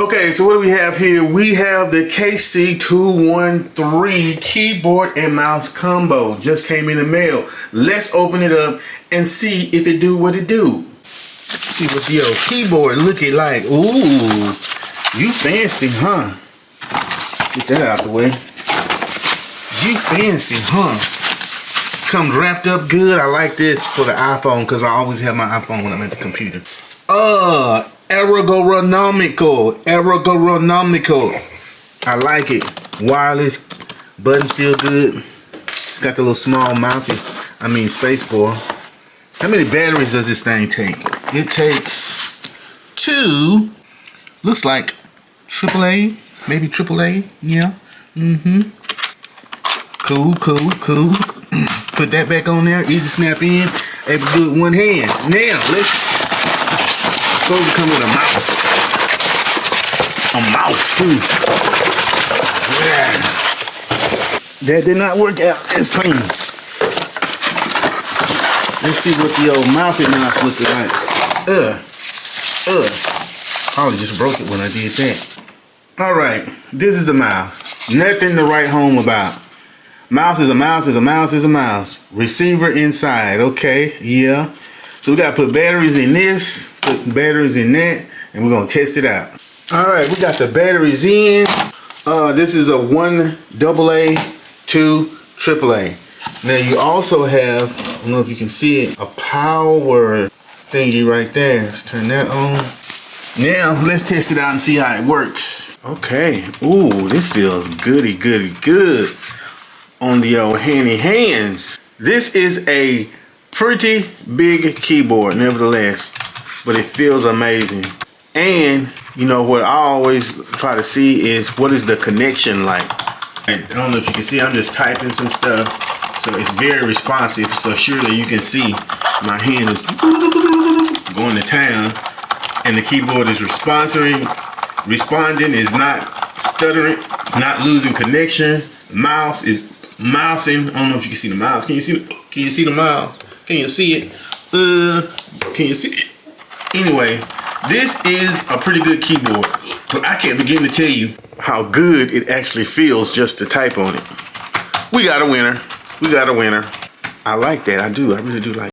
Okay, so what do we have here? We have the KC213 keyboard and mouse combo. Just came in the mail. Let's open it up and see if it do what it do. Let's see what the old keyboard looking like. Ooh, you fancy, huh? Get that out the way. You fancy, huh? Comes wrapped up good. I like this for the iPhone because I always have my iPhone when I'm at the computer. Ergonomical. I like it. Wireless. Buttons feel good. It's got the little small mousey. Space bar. How many batteries does this thing take? It takes 2. Looks like AAA. Maybe AAA. Yeah. Cool. Put that back on there. Easy snap in. Able to do it one hand. Now let's supposed to come with a mouse. A mouse too. Yeah. That did not work out as planned. Let's see what the old mousey mouse looking like. Probably just broke it when I did that. Alright, this is the mouse. Nothing to write home about. Mouse is a mouse is a mouse is a mouse. Receiver inside, okay, yeah. So we gotta put batteries in this, put batteries in that, and we're gonna test it out. Alright, we got the batteries in. This is a 1 AA, 2 AAA. Now you also have, I don't know if you can see it, a power thingy right there. Let's turn that on. Now let's test it out and see how it works. Okay, ooh, this feels goody good on the old handy hands. This is a pretty big keyboard nevertheless, but it feels amazing. And you know what I always try to see is what is the connection like. I don't know if you can see, I'm just typing some stuff, so it's very responsive. So surely you can see my hand is going to town, and the keyboard is responding, is not stuttering, not losing connection. Mouse is mousing. I don't know if you can see the mouse. Can you see the mouse? Can you see it? Can you see it? Anyway, this is a pretty good keyboard, but I can't begin to tell you how good it actually feels just to type on it. We got a winner. I like that. I really do like